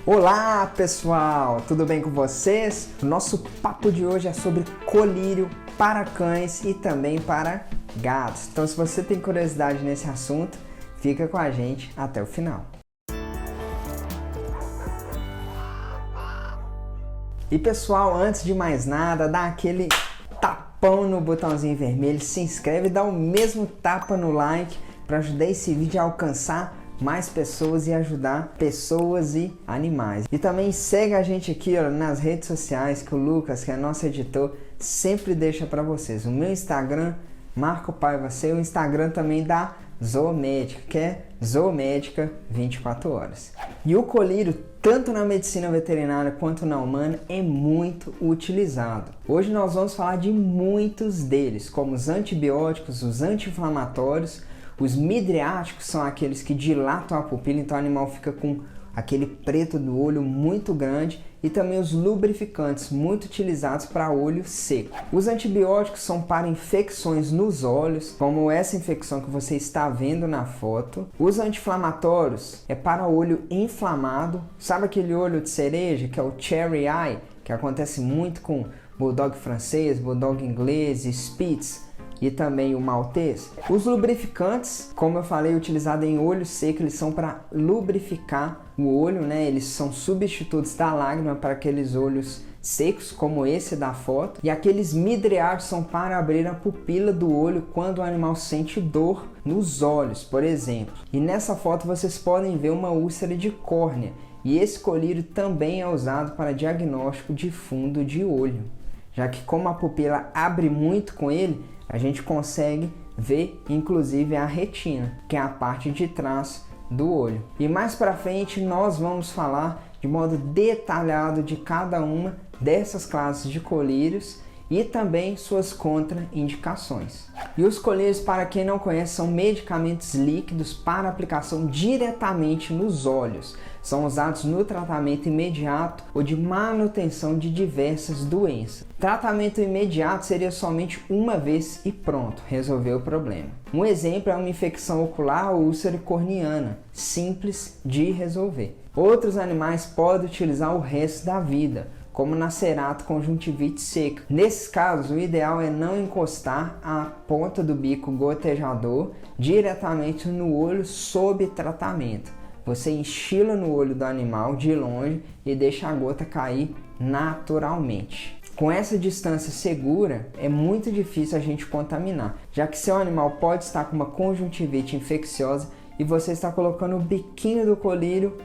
Olá pessoal, tudo bem com vocês? O nosso papo de hoje é sobre colírio para cães e também para gatos. Então se você tem curiosidade nesse assunto, fica com a gente até o final. E pessoal, antes de mais nada, dá aquele tapão no botãozinho vermelho, se inscreve e dá o mesmo tapa no like para ajudar esse vídeo a alcançar mais pessoas e ajudar pessoas e animais. E também segue a gente aqui nas redes sociais que o Lucas, que é nosso editor, sempre deixa para vocês. O meu Instagram, Marco Paiva C, o Instagram também da Zoomédica, que é Zoomédica 24 horas. E o colírio, tanto na medicina veterinária quanto na humana, é muito utilizado. Hoje nós vamos falar de muitos deles, como os antibióticos, os anti-inflamatórios. Os midriáticos são aqueles que dilatam a pupila, então o animal fica com aquele preto do olho muito grande, e também os lubrificantes, muito utilizados para olho seco. Os antibióticos são para infecções nos olhos, como essa infecção que você está vendo na foto. Os anti-inflamatórios é para olho inflamado, sabe aquele olho de cereja, que é o cherry eye, que acontece muito com bulldog francês, bulldog inglês, spitz, e também o maltês. Os lubrificantes, como eu falei, utilizados em olho seco, eles são para lubrificar o olho, né? Eles são substitutos da lágrima para aqueles olhos secos, como esse da foto. E aqueles midriáticos são para abrir a pupila do olho quando o animal sente dor nos olhos, por exemplo. E nessa foto vocês podem ver uma úlcera de córnea. E esse colírio também é usado para diagnóstico de fundo de olho, já que como a pupila abre muito com ele, a gente consegue ver inclusive a retina, que é a parte de trás do olho. E mais para frente nós vamos falar de modo detalhado de cada uma dessas classes de colírios e também suas contraindicações. E os colírios, para quem não conhece, são medicamentos líquidos para aplicação diretamente nos olhos. São usados no tratamento imediato ou de manutenção de diversas doenças. Tratamento imediato seria somente uma vez e pronto, resolveu o problema. Um exemplo é uma infecção ocular ou úlcera corneana, simples de resolver. Outros animais podem utilizar o resto da vida, como na ceratoconsjuntivite seca. Nesses casos, o ideal é não encostar a ponta do bico gotejador diretamente no olho sob tratamento. Você enchila no olho do animal de longe e deixa a gota cair naturalmente. Com essa distância segura, é muito difícil a gente contaminar, já que seu animal pode estar com uma conjuntivite infecciosa e você está colocando o biquinho do colírio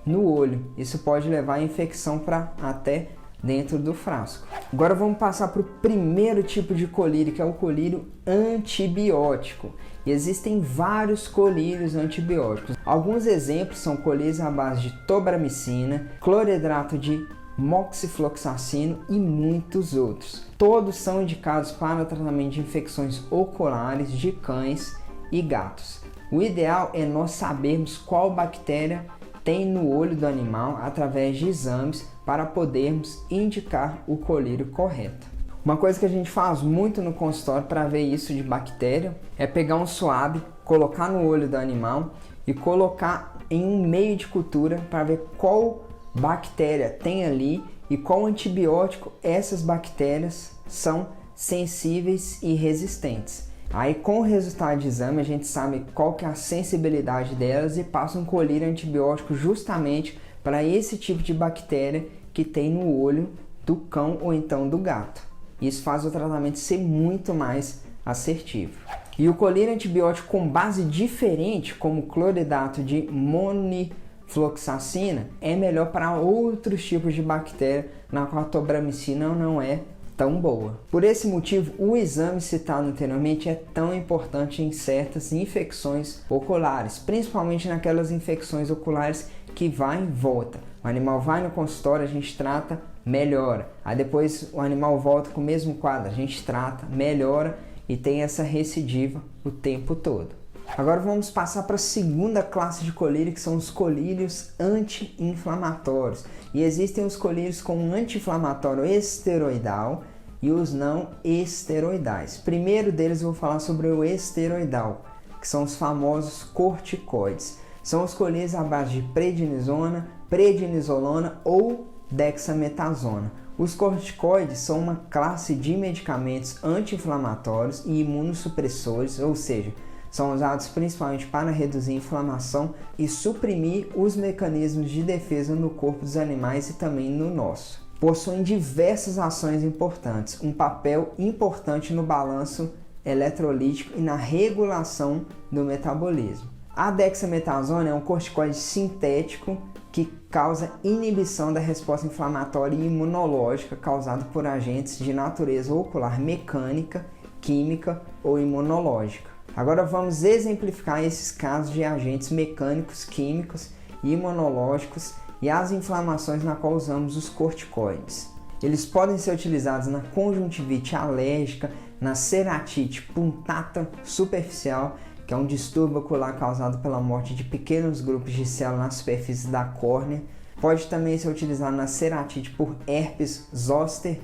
no olho. Isso pode levar a infecção para até dentro do frasco. Agora vamos passar para o primeiro tipo de colírio, que é o colírio antibiótico. E existem vários colírios antibióticos. Alguns exemplos são colírios à base de tobramicina, cloridrato de moxifloxacino e muitos outros. Todos são indicados para o tratamento de infecções oculares de cães e gatos. O ideal é nós sabermos qual bactéria tem no olho do animal através de exames para podermos indicar o colírio correto. Uma coisa que a gente faz muito no consultório para ver isso de bactéria é pegar um suave, colocar no olho do animal e colocar em um meio de cultura para ver qual bactéria tem ali e qual antibiótico essas bactérias são sensíveis e resistentes. Aí com o resultado de exame a gente sabe qual que é a sensibilidade delas e passa um colírio antibiótico justamente para esse tipo de bactéria que tem no olho do cão ou então do gato. Isso faz o tratamento ser muito mais assertivo. E o colírio antibiótico com base diferente, como cloridrato de monifloxacina, é melhor para outros tipos de bactéria, na qual a tobramicina não é tão boa. Por esse motivo, o exame citado anteriormente é tão importante em certas infecções oculares, principalmente naquelas infecções oculares que vai e volta. O animal vai no consultório, a gente trata, melhora. Aí depois o animal volta com o mesmo quadro, a gente trata, melhora e tem essa recidiva o tempo todo. Agora vamos passar para a segunda classe de colírio, que são os colírios anti-inflamatórios. E existem os colírios com anti-inflamatório esteroidal e os não esteroidais. Primeiro deles eu vou falar sobre o esteroidal, que são os famosos corticoides. são os colírios à base de prednisona, prednisolona ou dexametasona. Os corticoides são uma classe de medicamentos anti-inflamatórios e imunossupressores, ou seja, são usados principalmente para reduzir a inflamação e suprimir os mecanismos de defesa no corpo dos animais e também no nosso. Possuem diversas ações importantes, um papel importante no balanço eletrolítico e na regulação do metabolismo. A dexametasona é um corticoide sintético que causa inibição da resposta inflamatória e imunológica causada por agentes de natureza ocular mecânica, química ou imunológica. Agora vamos exemplificar esses casos de agentes mecânicos, químicos e imunológicos e as inflamações na qual usamos os corticoides. Eles podem ser utilizados na conjuntivite alérgica, na ceratite punctata superficial, que é um distúrbio ocular causado pela morte de pequenos grupos de células na superfície da córnea. Pode também ser utilizado na ceratite por herpes zoster,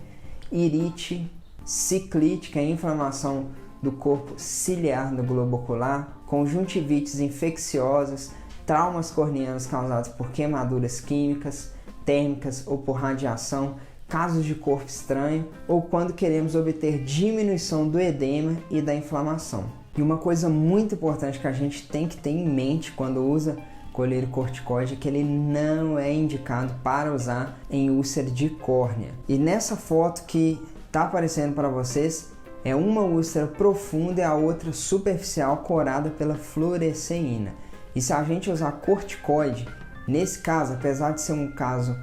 irite, ciclite, que é a inflamação do corpo ciliar do globo ocular, conjuntivites infecciosas, traumas corneanos causados por queimaduras químicas, térmicas ou por radiação, casos de corpo estranho ou quando queremos obter diminuição do edema e da inflamação. E uma coisa muito importante que a gente tem que ter em mente quando usa colírio corticoide é que ele não é indicado para usar em úlcera de córnea. E nessa foto que está aparecendo para vocês é uma úlcera profunda e a outra superficial corada pela fluoresceína. E se a gente usar corticoide, nesse caso, apesar de ser um caso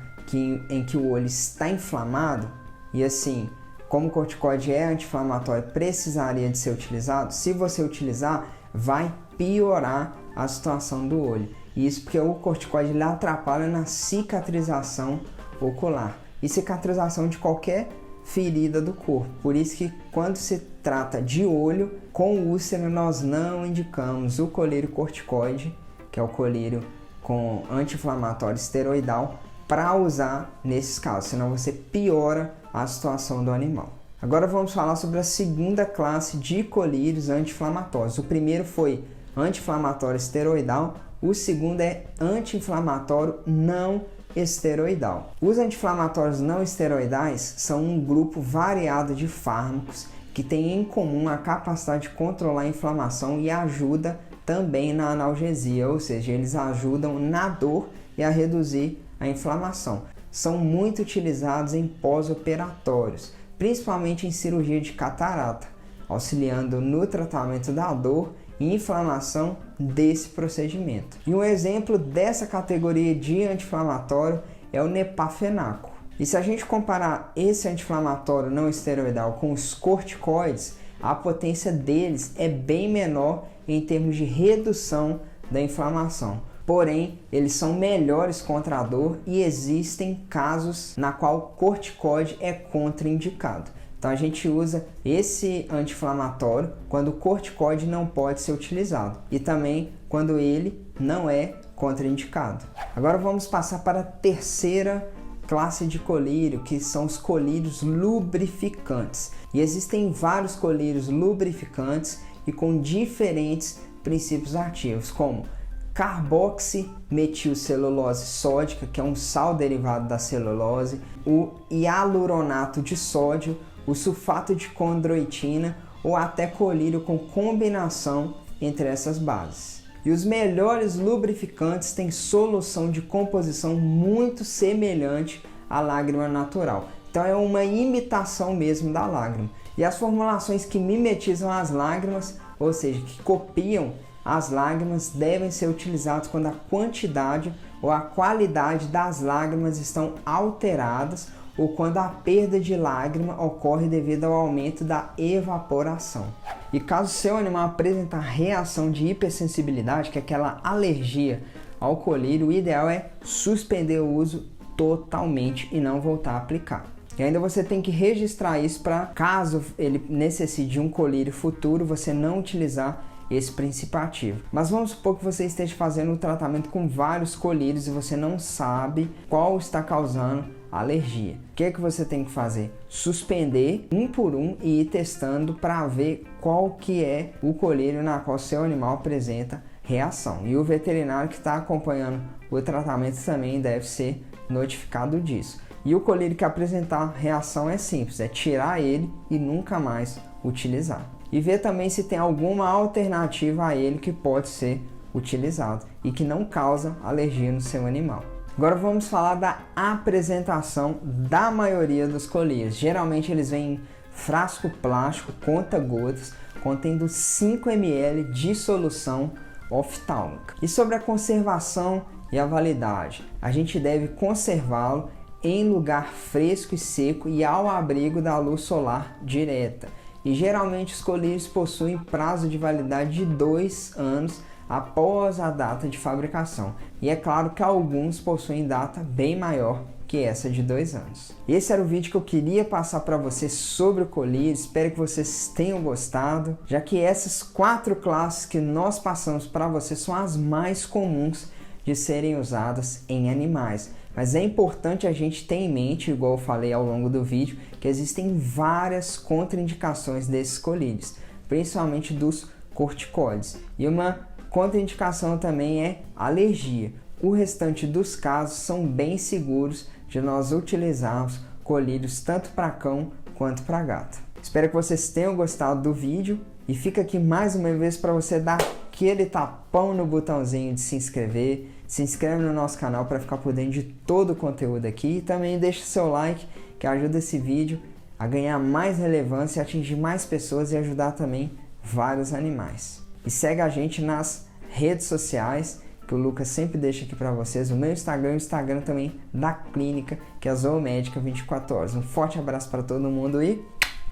em que o olho está inflamado, e assim, como o corticoide é anti-inflamatório, precisaria de ser utilizado, se você utilizar, vai piorar a situação do olho. Isso porque o corticoide ele atrapalha na cicatrização ocular e cicatrização de qualquer ferida do corpo. Por isso que quando se trata de olho com úlcera, nós não indicamos o colírio corticoide, que é o colírio com anti-inflamatório esteroidal, para usar nesses casos, senão você piora a situação do animal. Agora vamos falar sobre a segunda classe de colírios anti-inflamatórios. O primeiro foi anti-inflamatório esteroidal, o segundo é anti-inflamatório não esteroidal. Os anti-inflamatórios não esteroidais são um grupo variado de fármacos que tem em comum a capacidade de controlar a inflamação e ajuda também na analgesia, ou seja, eles ajudam na dor e a reduzir a inflamação. São muito utilizados em pós-operatórios, principalmente em cirurgia de catarata, auxiliando no tratamento da dor e inflamação desse procedimento. E um exemplo dessa categoria de anti-inflamatório é o nepafenaco. E se a gente comparar esse anti-inflamatório não esteroidal com os corticoides, a potência deles é bem menor em termos de redução da inflamação. Porém, eles são melhores contra a dor e existem casos na qual corticoide é contraindicado. Então a gente usa esse anti-inflamatório quando o corticoide não pode ser utilizado e também quando ele não é contraindicado. Agora vamos passar para a terceira classe de colírio, que são os colírios lubrificantes. E existem vários colírios lubrificantes e com diferentes princípios ativos, como carboximetilcelulose sódica, que é um sal derivado da celulose, o hialuronato de sódio, o sulfato de condroitina ou até colírio com combinação entre essas bases. E os melhores lubrificantes têm solução de composição muito semelhante à lágrima natural. Então é uma imitação mesmo da lágrima. E as formulações que mimetizam as lágrimas, ou seja, que copiam as lágrimas, devem ser utilizadas quando a quantidade ou a qualidade das lágrimas estão alteradas ou quando a perda de lágrima ocorre devido ao aumento da evaporação. E caso seu animal apresentar reação de hipersensibilidade, que é aquela alergia ao colírio, o ideal é suspender o uso totalmente e não voltar a aplicar. E ainda você tem que registrar isso para, caso ele necessite de um colírio futuro, você não utilizar esse princípio ativo. Mas vamos supor que você esteja fazendo um tratamento com vários colírios e você não sabe qual está causando alergia. O que é que você tem que fazer? Suspender um por um e ir testando para ver qual que é o colírio na qual seu animal apresenta reação. E o veterinário que está acompanhando o tratamento também deve ser notificado disso. E o colírio que apresentar reação é simples, é tirar ele e nunca mais utilizar. E ver também se tem alguma alternativa a ele que pode ser utilizado e que não causa alergia no seu animal. Agora vamos falar da apresentação da maioria dos colírios. Geralmente eles vêm em frasco plástico conta-gotas, contendo 5 ml de solução oftálmica. E sobre a conservação e a validade, a gente deve conservá-lo em lugar fresco e seco e ao abrigo da luz solar direta. E geralmente os colírios possuem prazo de validade de 2 anos após a data de fabricação. E é claro que alguns possuem data bem maior que essa de 2 anos. Esse era o vídeo que eu queria passar para vocês sobre o colírio. Espero que vocês tenham gostado, já que essas 4 classes que nós passamos para vocês são as mais comuns de serem usadas em animais. Mas é importante a gente ter em mente, igual eu falei ao longo do vídeo, que existem várias contraindicações desses colírios, principalmente dos corticoides. E uma contraindicação também é alergia. O restante dos casos são bem seguros de nós utilizarmos colírios tanto para cão quanto para gato. Espero que vocês tenham gostado do vídeo e fica aqui mais uma vez para você dar aquele tapão no botãozinho de se inscrever. Se inscreve no nosso canal para ficar por dentro de todo o conteúdo aqui e também deixa seu like que ajuda esse vídeo a ganhar mais relevância, atingir mais pessoas e ajudar também vários animais. E segue a gente nas redes sociais que o Lucas sempre deixa aqui para vocês, o meu Instagram e o Instagram também da clínica, que é a Zoomédica 24 horas. Um forte abraço para todo mundo e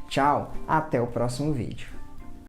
tchau, até o próximo vídeo.